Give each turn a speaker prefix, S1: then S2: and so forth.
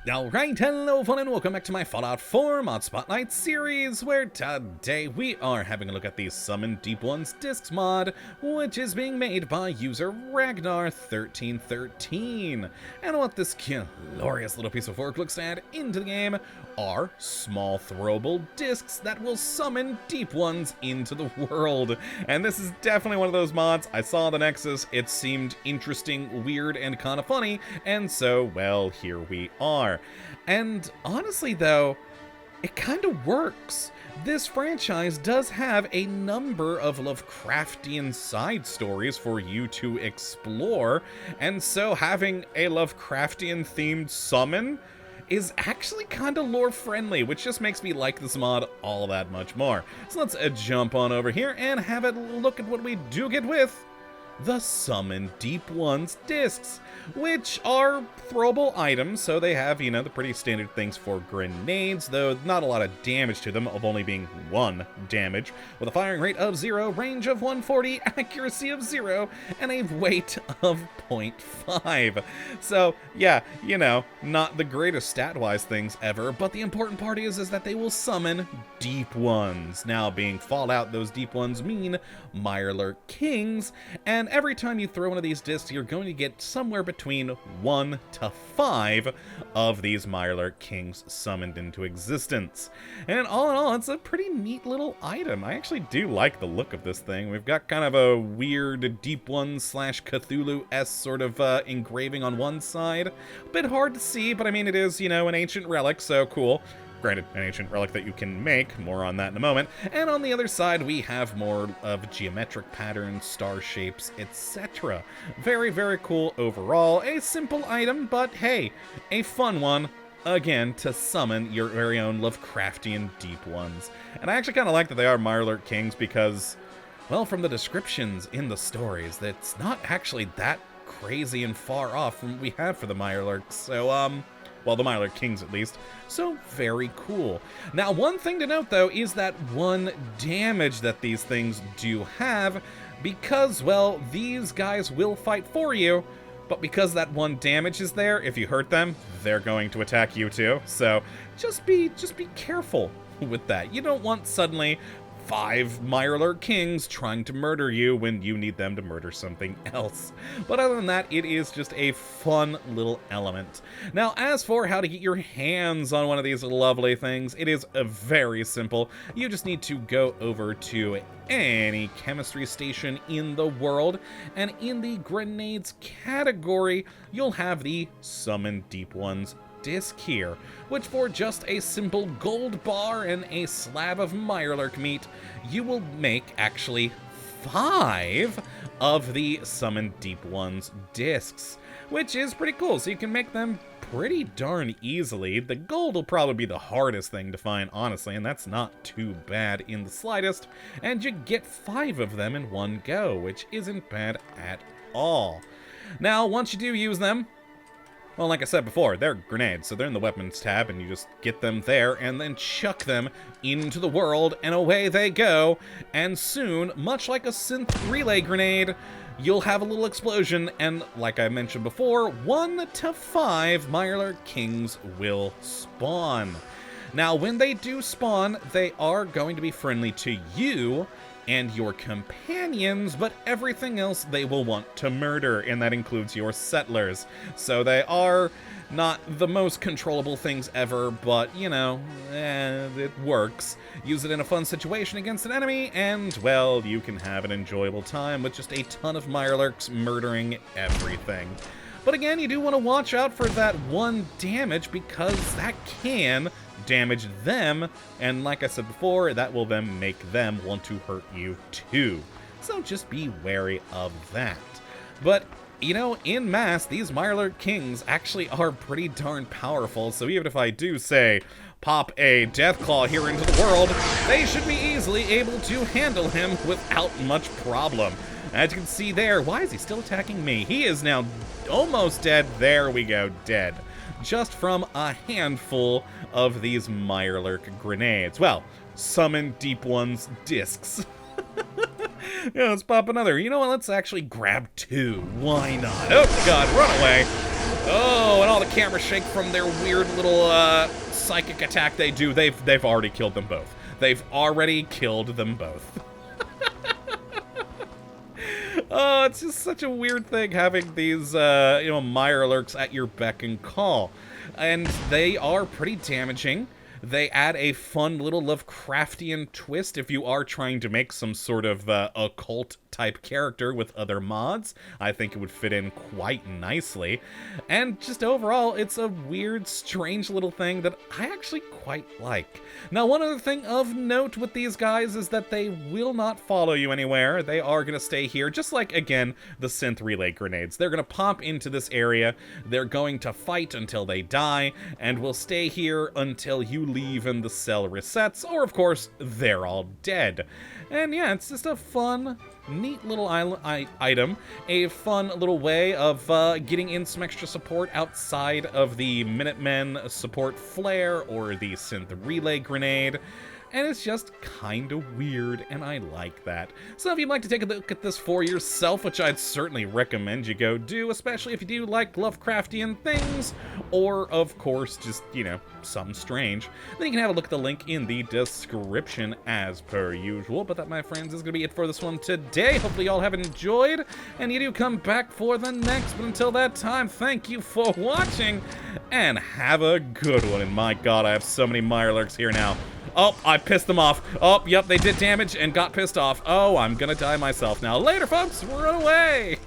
S1: Alright, hello fun and welcome back to my Fallout 4 Mod Spotlight series, where today we are having a look at the Summon Deep Ones Discs mod, which is being made by user Ragnar1313. And what this glorious little piece of work looks to add into the game are small throwable discs that will summon Deep Ones into the world. And this is definitely one of those mods. I saw the Nexus, it seemed interesting, weird, and kind of funny, and so, well, here we are. And honestly though, it kind of works. This franchise does have a number of Lovecraftian side stories for you to explore, and so having a Lovecraftian themed summon is actually kind of lore friendly, which just makes me like this mod all that much more. So let's jump on over here and have a look at what we do get with the Summon Deep Ones discs, which are throwable items, so they have, you know, the pretty standard things for grenades, though not a lot of damage to them, of only being 1 damage, with a firing rate of 0, range of 140, accuracy of 0, and a weight of 0.5. So, yeah, you know, not the greatest stat-wise things ever, but the important part is that they will summon Deep Ones. Now, being Fallout, those Deep Ones mean Mirelurk Kings, and every time you throw one of these discs, you're going to get somewhere between 1 to 5 of these Mirelurk Kings summoned into existence. And all in all, it's a pretty neat little item. I actually do like the look of this thing. We've got kind of a weird Deep One / Cthulhu-esque sort of engraving on one side. A bit hard to see, but I mean, it is, you know, an ancient relic, so cool. Granted, an ancient relic that you can make, more on that in a moment. And on the other side, we have more of geometric patterns, star shapes, etc. Very, very cool overall. A simple item, but hey, a fun one, again, to summon your very own Lovecraftian Deep Ones. And I actually kind of like that they are Mirelurk Kings because, well, from the descriptions in the stories, that's not actually that crazy and far off from what we have for the Mirelurks. So, well, the Mirelurk Kings at least. So, very cool. Now, one thing to note, though, is that 1 damage that these things do have, because, well, these guys will fight for you, but because that 1 damage is there, if you hurt them, they're going to attack you too. So, just be careful with that. You don't want suddenly 5 Mirelurk Kings trying to murder you when you need them to murder something else. But other than that, it is just a fun little element. Now, as for how to get your hands on one of these lovely things, it is very simple. You just need to go over to any chemistry station in the world, and in the grenades category, you'll have the Summon Deep Ones disc here, which for just a simple gold bar and a slab of Mirelurk meat, you will make actually 5 of the Summon Deep Ones discs, which is pretty cool. So you can make them pretty darn easily. The gold will probably be the hardest thing to find, honestly, and that's not too bad in the slightest, and you get 5 of them in one go, which isn't bad at all. Now, once you do use them, well, like I said before, they're grenades, so they're in the weapons tab, and you just get them there and then chuck them into the world, and away they go. And soon, much like a synth relay grenade, you'll have a little explosion, and like I mentioned before, 1 to 5 Mirelurk Kings will spawn. Now, when they do spawn, they are going to be friendly to you and your companions, but everything else they will want to murder, and that includes your settlers. So they are not the most controllable things ever, but, you know, it works. Use it in a fun situation against an enemy, and, well, you can have an enjoyable time with just a ton of Mirelurks murdering everything. But again, you do want to watch out for that 1 damage, because that can damage them, and like I said before, that will then make them want to hurt you too. So just be wary of that. But, you know, en masse, these Mirelurk Kings actually are pretty darn powerful, so even if I do say, pop a Deathclaw here into the world, they should be easily able to handle him without much problem. As you can see there, why is he still attacking me? He is now almost dead. There we go, dead. Just from a handful of these Mirelurk grenades. Well, Summon Deep Ones discs. Yeah, let's pop another. You know what? Let's actually grab 2. Why not? Oh, God, run away. Oh, and all the camera shake from their weird little psychic attack they do. They've already killed them both. They've already killed them both. Oh, it's just such a weird thing having these, Mirelurks at your beck and call. And they are pretty damaging. They add a fun little Lovecraftian twist if you are trying to make some sort of occult type character with other mods. I think it would fit in quite nicely. And just overall, it's a weird, strange little thing that I actually quite like. Now, one other thing of note with these guys is that they will not follow you anywhere. They are going to stay here, just like, again, the synth relay grenades. They're going to pop into this area, they're going to fight until they die, and will stay here until you leave and the cell resets, or of course, they're all dead. And yeah, it's just a fun, neat little item, a fun little way of getting in some extra support outside of the Minutemen support flare or the synth relay grenade. And it's just kind of weird, and I like that. So if you'd like to take a look at this for yourself, which I'd certainly recommend you go do, especially if you do like Lovecraftian things, or, of course, just, something strange, then you can have a look at the link in the description as per usual. But that, my friends, is going to be it for this one today. Hopefully you all have enjoyed, and you do come back for the next. But until that time, thank you for watching, and have a good one. And my god, I have so many Mirelurks here now. Oh, I pissed them off. Oh, yep, they did damage and got pissed off. Oh, I'm gonna die myself now. Later, folks. Run away.